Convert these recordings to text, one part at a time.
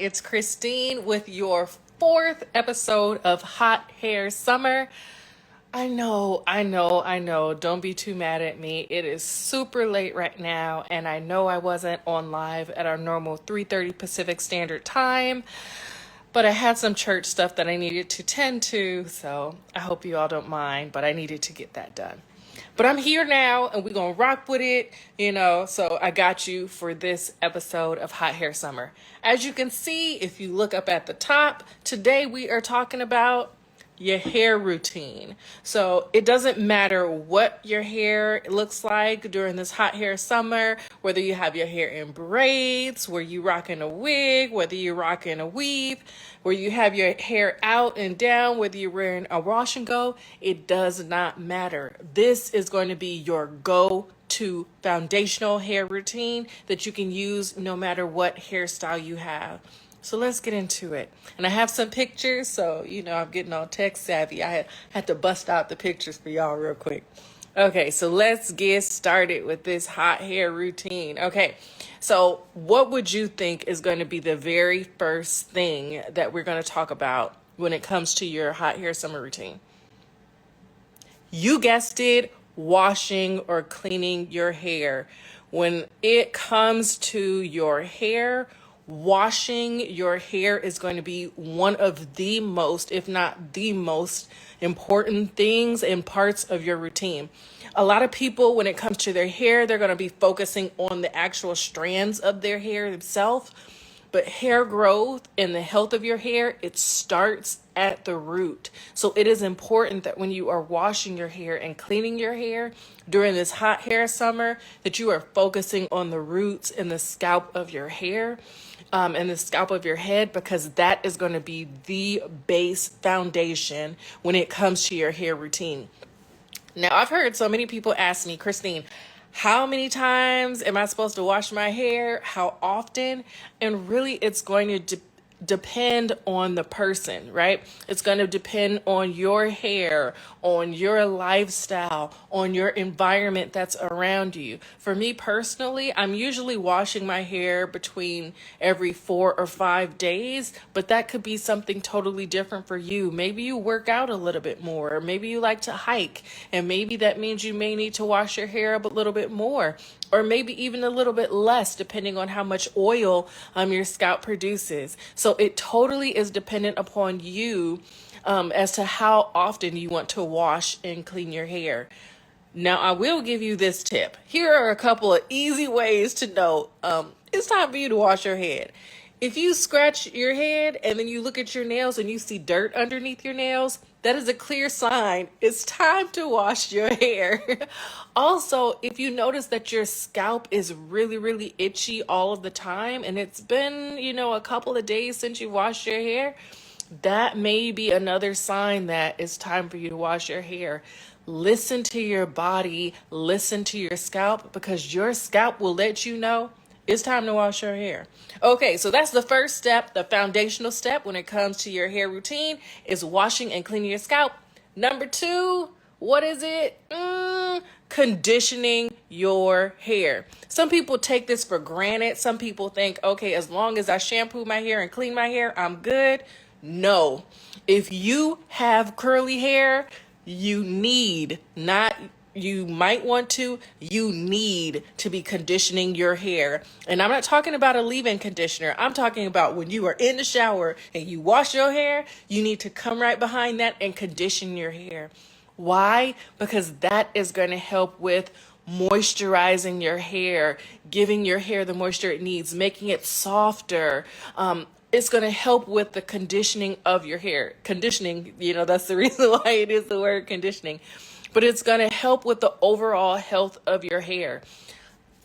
It's Christine with your fourth episode of Hot Hair Summer. I know. Don't be too mad at me. It is super late right now, and I know I wasn't on live at our normal 3:30 Pacific Standard Time, but I had some church stuff that I needed to tend to, so I hope you all don't mind, but I needed to get that done. But I'm here now and we're going to rock with it, so I got you for this episode of Hot Hair Summer. As you can see, if you look up at the top, today we are talking about your hair routine. So it doesn't matter what your hair looks like during this hot hair summer, whether you have your hair in braids, where you rocking a wig, whether you're rocking a weave, where you have your hair out and down, whether you're wearing a wash and go, it does not matter. This is going to be your go-to foundational hair routine that you can use no matter what hairstyle you have. So let's get into it. And I have some pictures, so I'm getting all tech savvy. I had to bust out the pictures for y'all real quick. Okay, so let's get started with this hot hair routine. Okay, so what would you think is going to be the very first thing that we're going to talk about when it comes to your hot hair summer routine? You guessed it, washing or cleaning your hair. When it comes to your hair, washing your hair is going to be one of the most, if not the most important things and parts of your routine. A lot of people, when it comes to their hair, they're going to be focusing on the actual strands of their hair themselves. But hair growth and the health of your hair, it starts at the root. So it is important that when you are washing your hair and cleaning your hair during this hot hair summer, that you are focusing on the roots and the scalp of your hair. And the scalp of your head, because that is going to be the base foundation when it comes to your hair routine. Now, I've heard so many people ask me, Christine, how many times am I supposed to wash my hair? How often? And really, it's going to depend on the person, right? It's going to depend on your hair, on your lifestyle, on your environment that's around you. For me personally, I'm usually washing my hair between every 4 or 5 days, but that could be something totally different for you. Maybe you work out a little bit more, or maybe you like to hike, and maybe that means you may need to wash your hair up a little bit more, or maybe even a little bit less, depending on how much oil your scalp produces. So it totally is dependent upon you as to how often you want to wash and clean your hair. Now, I will give you this tip. Here are a couple of easy ways to know it's time for you to wash your head. If you scratch your head and then you look at your nails and you see dirt underneath your nails, that is a clear sign it's time to wash your hair. Also, if you notice that your scalp is really, really itchy all of the time and it's been, a couple of days since you washed your hair, that may be another sign that it's time for you to wash your hair. Listen to your body, listen to your scalp, because your scalp will let you know it's time to wash your hair. Okay, so that's the first step, the foundational step when it comes to your hair routine is washing and cleaning your scalp. Number 2, what is it? Conditioning your hair. Some people take this for granted. Some people think, okay, as long as I shampoo my hair and clean my hair, I'm good. No. If you have curly hair, you need to be conditioning your hair. And I'm not talking about a leave-in conditioner. I'm talking about when you are in the shower and you wash your hair, you need to come right behind that and condition your hair. Why? Because that is going to help with moisturizing your hair, giving your hair the moisture it needs, making it softer. It's going to help with the conditioning of your hair. Conditioning, that's the reason why it is the word conditioning. But it's going to help with the overall health of your hair.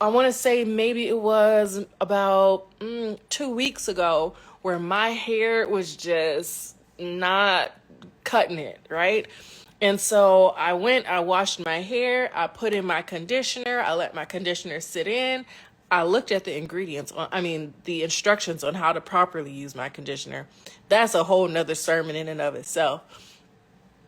I want to say maybe it was about 2 weeks ago where my hair was just not cutting it, right? And so I washed my hair, I put in my conditioner, I let my conditioner sit in. I looked at the the instructions on how to properly use my conditioner. That's a whole nother sermon in and of itself.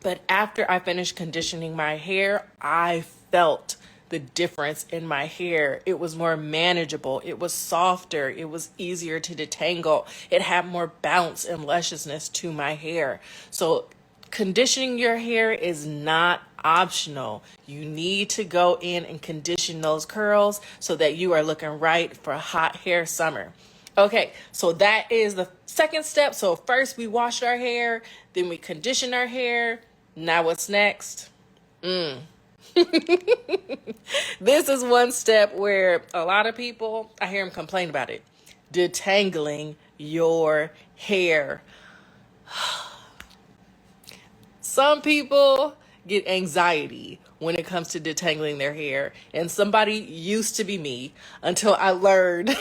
But after I finished conditioning my hair, I felt the difference in my hair. It was more manageable. It was softer. It was easier to detangle. It had more bounce and lusciousness to my hair. So conditioning your hair is not optional. You need to go in and condition those curls so that you are looking right for hot hair summer. Okay, so that is the second step. So first we wash our hair, then we condition our hair. Now what's next? This is one step where a lot of people, I hear them complain about it. Detangling your hair. Some people get anxiety when it comes to detangling their hair. And somebody used to be me until I learned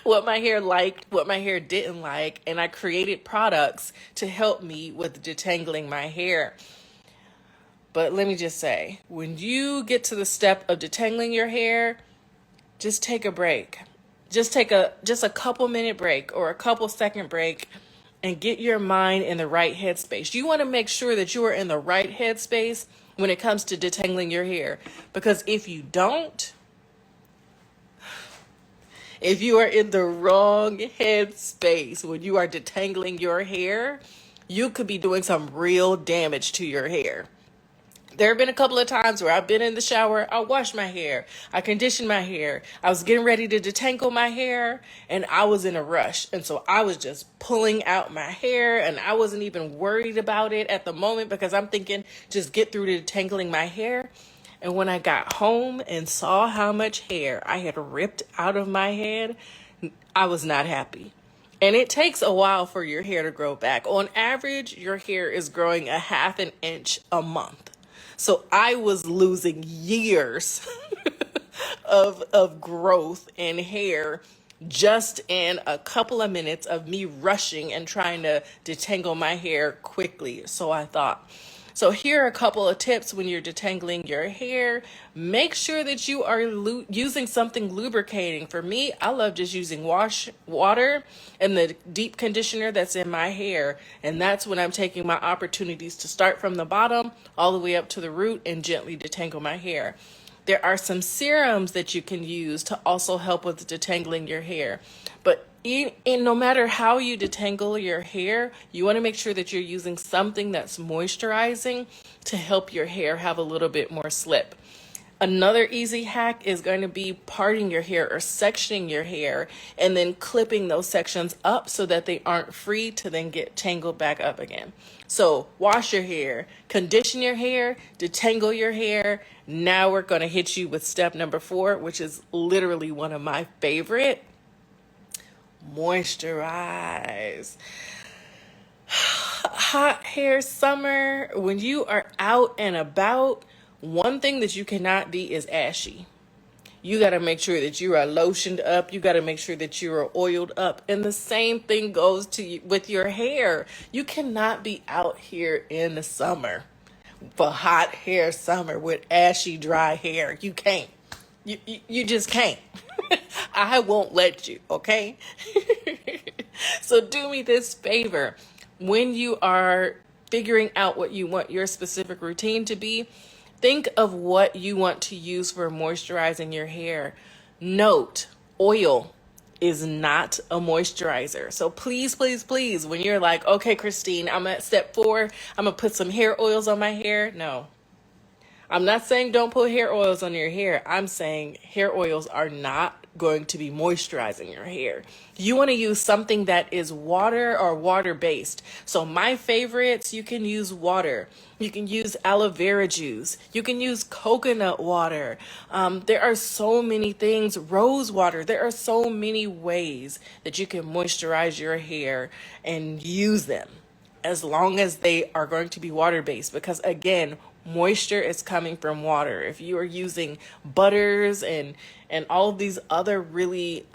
what my hair liked, what my hair didn't like, and I created products to help me with detangling my hair. But let me just say, when you get to the step of detangling your hair, just take a break. Just take a couple minute break or a couple second break and get your mind in the right headspace. You want to make sure that you are in the right headspace when it comes to detangling your hair. Because if you don't, if you are in the wrong headspace when you are detangling your hair, you could be doing some real damage to your hair. There have been a couple of times where I've been in the shower, I washed my hair, I conditioned my hair, I was getting ready to detangle my hair, and I was in a rush. And so I was just pulling out my hair, and I wasn't even worried about it at the moment because I'm thinking, just get through to detangling my hair. And when I got home and saw how much hair I had ripped out of my head, I was not happy. And it takes a while for your hair to grow back. On average, your hair is growing a half an inch a month. So I was losing years of growth in hair just in a couple of minutes of me rushing and trying to detangle my hair quickly. So I thought. So here are a couple of tips when you're detangling your hair. Make sure that you are using something lubricating. For me, I love just using water and the deep conditioner that's in my hair. And that's when I'm taking my opportunities to start from the bottom all the way up to the root and gently detangle my hair. There are some serums that you can use to also help with detangling your hair. But no matter how you detangle your hair, you want to make sure that you're using something that's moisturizing to help your hair have a little bit more slip. Another easy hack is going to be parting your hair or sectioning your hair and then clipping those sections up so that they aren't free to then get tangled back up again. So wash your hair, condition your hair, detangle your hair. Now we're going to hit you with step number 4, which is literally one of my favorite. Moisturize. Hot hair summer, when you are out and about, one thing that you cannot be is ashy. You got to make sure that you are lotioned up. You got to make sure that you are oiled up. And the same thing goes with your hair. You cannot be out here in the summer for hot hair summer with ashy, dry hair. You can't. You just can't. I won't let you, okay? So do me this favor. When you are figuring out what you want your specific routine to be, think of what you want to use for moisturizing your hair. Note, oil is not a moisturizer. So please, please, please, when you're like, okay, Christine, I'm at step 4, I'm gonna put some hair oils on my hair. No. I'm not saying don't put hair oils on your hair. I'm saying hair oils are not going to be moisturizing your hair. You want to use something that is water or water-based. So my favorites, you can use water. You can use aloe vera juice. You can use coconut water. There are so many things, rose water. There are so many ways that you can moisturize your hair and use them, as long as they are going to be water-based, because again, moisture is coming from water. If you are using butters and all of these other really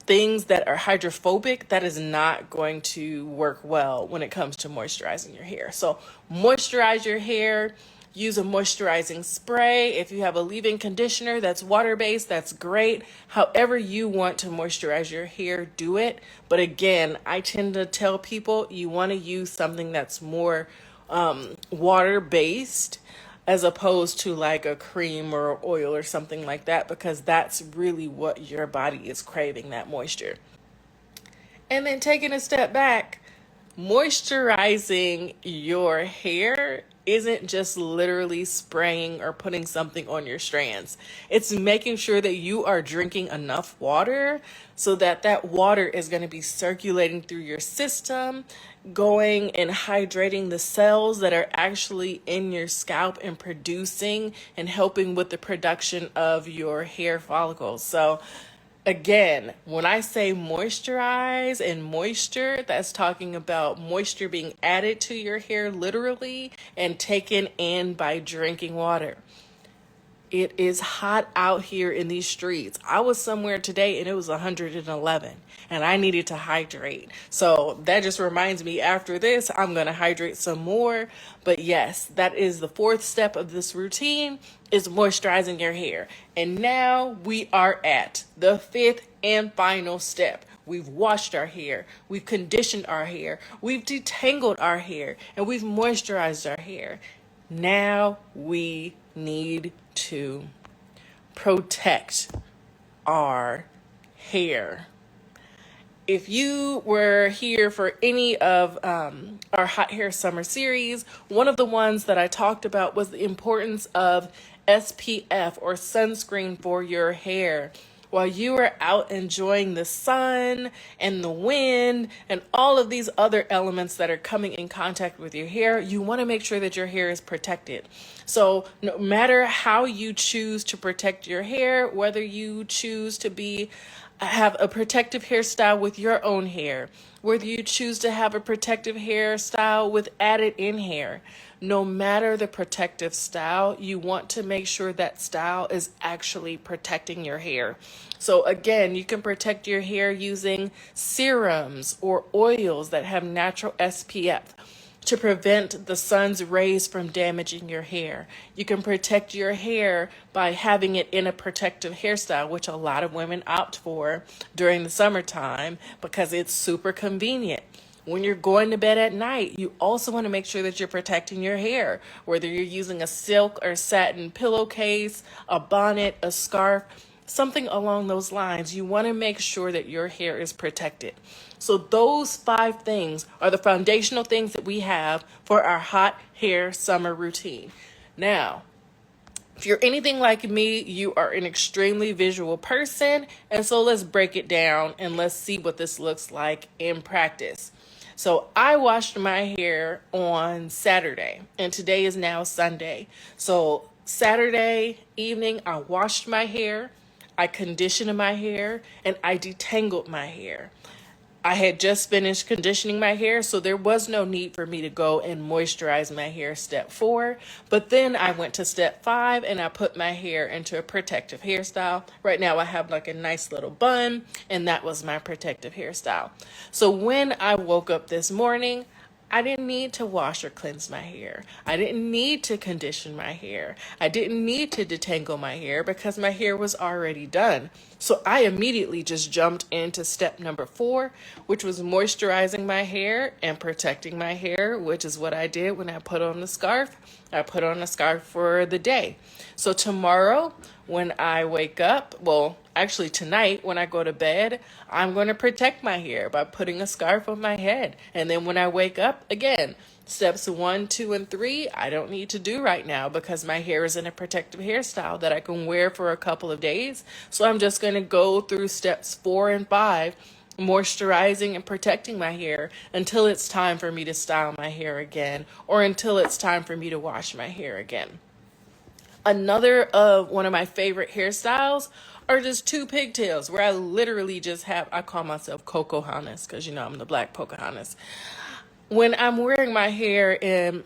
things that are hydrophobic, that is not going to work well when it comes to moisturizing your hair. So moisturize your hair. Use a moisturizing spray. If you have a leave-in conditioner that's water-based, that's great. However you want to moisturize your hair, do it. But again, I tend to tell people you want to use something that's more water-based as opposed to like a cream or oil or something like that, because that's really what your body is craving, that moisture. And then taking a step back, moisturizing your hair isn't just literally spraying or putting something on your strands. It's making sure that you are drinking enough water so that that water is going to be circulating through your system, going and hydrating the cells that are actually in your scalp and producing and helping with the production of your hair follicles. So again, when I say moisturize and moisture, that's talking about moisture being added to your hair literally and taken in by drinking water. It is hot out here in these streets. I was somewhere today and it was 111 and I needed to hydrate. So that just reminds me, after this, I'm going to hydrate some more. But yes, that is the fourth step of this routine, is moisturizing your hair. And now we are at the fifth and final step. We've washed our hair, we've conditioned our hair, we've detangled our hair, and we've moisturized our hair. Now we need to protect our hair. If you were here for any of our Hot Hair Summer series, one of the ones that I talked about was the importance of SPF, or sunscreen, for your hair. While you are out enjoying the sun and the wind and all of these other elements that are coming in contact with your hair, you want to make sure that your hair is protected. So no matter how you choose to protect your hair, whether you choose to have a protective hairstyle with your own hair, whether you choose to have a protective hairstyle with added in hair, no matter the protective style, you want to make sure that style is actually protecting your hair. So again, you can protect your hair using serums or oils that have natural SPF to prevent the sun's rays from damaging your hair. You can protect your hair by having it in a protective hairstyle, which a lot of women opt for during the summertime because it's super convenient. When you're going to bed at night, you also want to make sure that you're protecting your hair, whether you're using a silk or satin pillowcase, a bonnet, a scarf, something along those lines. You want to make sure that your hair is protected. So those 5 things are the foundational things that we have for our hot hair summer routine. Now, if you're anything like me, you are an extremely visual person. And so let's break it down and let's see what this looks like in practice. So I washed my hair on Saturday, and today is now Sunday. So Saturday evening, I washed my hair, I conditioned my hair, and I detangled my hair. I had just finished conditioning my hair, so there was no need for me to go and moisturize my hair, step 4. But then I went to step 5 and I put my hair into a protective hairstyle. Right now I have like a nice little bun, and that was my protective hairstyle. So when I woke up this morning, I didn't need to wash or cleanse my hair. I didn't need to condition my hair. I didn't need to detangle my hair because my hair was already done. So I immediately just jumped into step number 4, which was moisturizing my hair and protecting my hair, which is what I did when I put on the scarf. I put on a scarf for the day. So tomorrow, when I wake up, well, actually tonight when I go to bed, I'm going to protect my hair by putting a scarf on my head. And then when I wake up, again, steps 1, 2, and 3, I don't need to do right now because my hair is in a protective hairstyle that I can wear for a couple of days. So I'm just going to go through steps 4 and 5, moisturizing and protecting my hair until it's time for me to style my hair again, or until it's time for me to wash my hair again. Another of one of my favorite hairstyles are just 2 pigtails, where I literally just have, I call myself Coco Hannes because, you know, I'm the black Pocahontas. When I'm wearing my hair in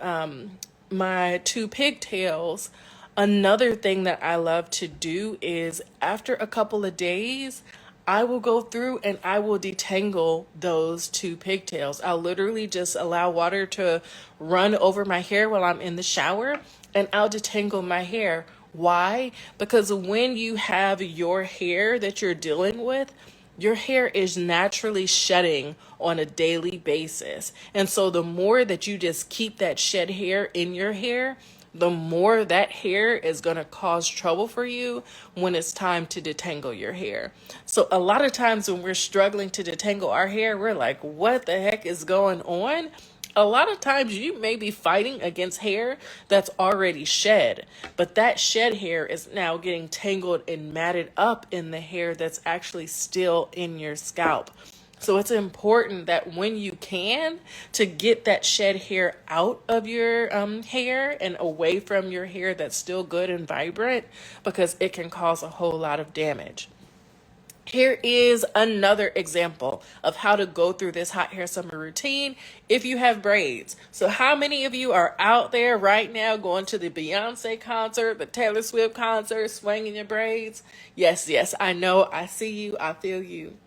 my 2 pigtails, another thing that I love to do is after a couple of days, I will go through and I will detangle those 2 pigtails. I'll literally just allow water to run over my hair while I'm in the shower, and I'll detangle my hair. Why? Because when you have your hair that you're dealing with, your hair is naturally shedding on a daily basis. And so the more that you just keep that shed hair in your hair, the more that hair is going to cause trouble for you when it's time to detangle your hair. So a lot of times when we're struggling to detangle our hair, we're like, what the heck is going on? A lot of times you may be fighting against hair that's already shed, but that shed hair is now getting tangled and matted up in the hair that's actually still in your scalp. So it's important that when you can, to get that shed hair out of your hair and away from your hair that's still good and vibrant, because it can cause a whole lot of damage. Here is another example of how to go through this hot hair summer routine if you have braids. So how many of you are out there right now going to the Beyonce concert, the Taylor Swift concert, swinging your braids? Yes, yes, I know. I see you. I feel you.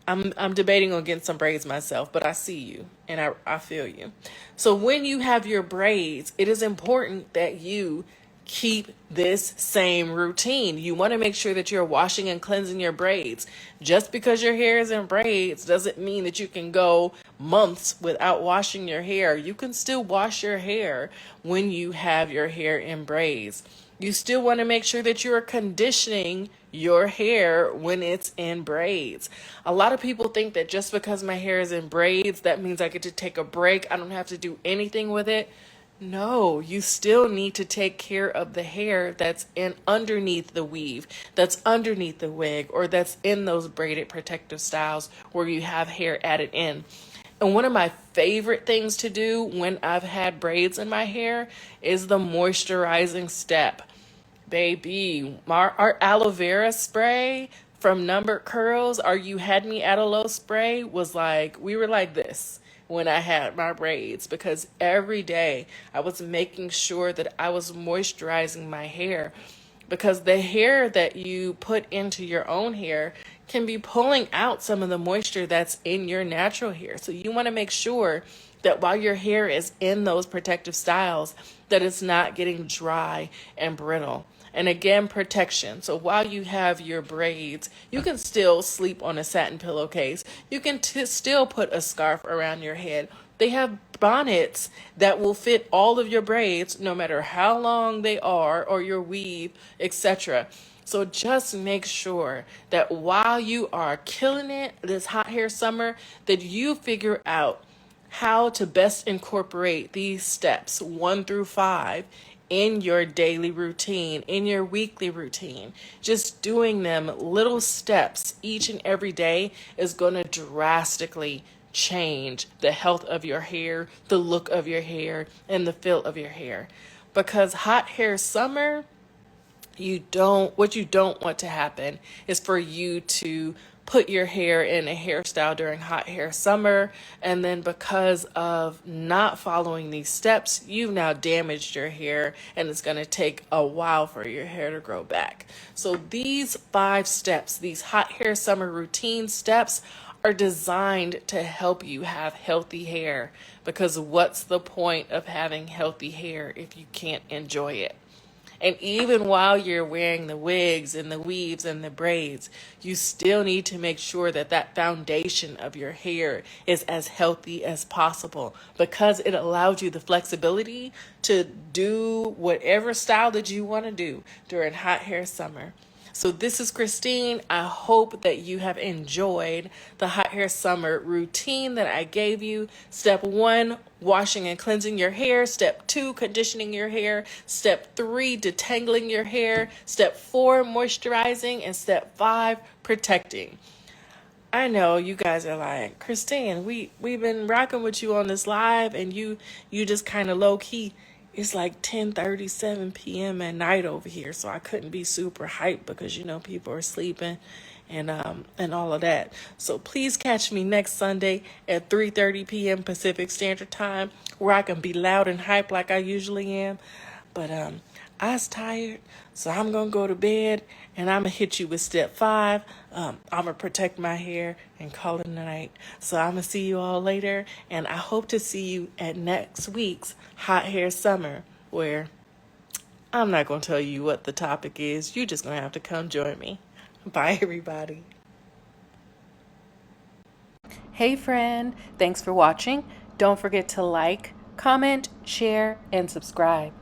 I'm debating on getting some braids myself, but I see you and I feel you. So when you have your braids, it is important that you keep this same routine. You want to make sure that you're washing and cleansing your braids. Just because your hair is in braids doesn't mean that you can go months without washing your hair. You can still wash your hair when you have your hair in braids. You still want to make sure that you are conditioning your hair when it's in braids. A lot of people think that just because my hair is in braids, that means I get to take a break. I don't have to do anything with it. No, you still need to take care of the hair that's in underneath the weave, that's underneath the wig, or that's in those braided protective styles where you have hair added in. And one of my favorite things to do when I've had braids in my hair is the moisturizing step. Baby, our aloe vera spray from Number Curls, our You Had Me at a Low spray, was like, we were like this when I had my braids, because every day I was making sure that I was moisturizing my hair, because the hair that you put into your own hair can be pulling out some of the moisture that's in your natural hair. So you want to make sure that while your hair is in those protective styles, that it's not getting dry and brittle. And again, protection. So while you have your braids, you can still sleep on a satin pillowcase. You can still put a scarf around your head. They have bonnets that will fit all of your braids, no matter how long they are, or your weave, etc. So just make sure that while you are killing it this hot hair summer, that you figure out how to best incorporate these steps 1 through 5 in your daily routine, in your weekly routine. Just doing them little steps each and every day is going to drastically change the health of your hair, the look of your hair, and the feel of your hair. Because hot hair summer, what you don't want to happen is for you to put your hair in a hairstyle during hot hair summer, and then because of not following these steps, you've now damaged your hair and it's going to take a while for your hair to grow back. So these 5 steps, these hot hair summer routine steps, are designed to help you have healthy hair, because what's the point of having healthy hair if you can't enjoy it? And even while you're wearing the wigs and the weaves and the braids, you still need to make sure that that foundation of your hair is as healthy as possible, because it allows you the flexibility to do whatever style that you want to do during hot hair summer. So this is Christine. I hope that you have enjoyed the hot hair summer routine that I gave you. Step 1, washing and cleansing your hair. Step 2, conditioning your hair. Step 3, detangling your hair. Step 4, moisturizing. And step 5, protecting. I know you guys are like, Christine, we've been rocking with you on this live, and you just kind of low key. It's like 10:37 p.m. at night over here, so I couldn't be super hyped because people are sleeping and all of that. So please catch me next Sunday at 3:30 p.m. Pacific Standard Time, where I can be loud and hyped like I usually am. But I was tired, so I'm gonna go to bed, and I'm gonna hit you with step 5. I'm gonna protect my hair and call it a night. So I'm gonna see you all later, and I hope to see you at next week's Hot Hair Summer, where I'm not gonna tell you what the topic is. You're just gonna have to come join me. Bye, everybody. Hey, friend. Thanks for watching. Don't forget to like, comment, share, and subscribe.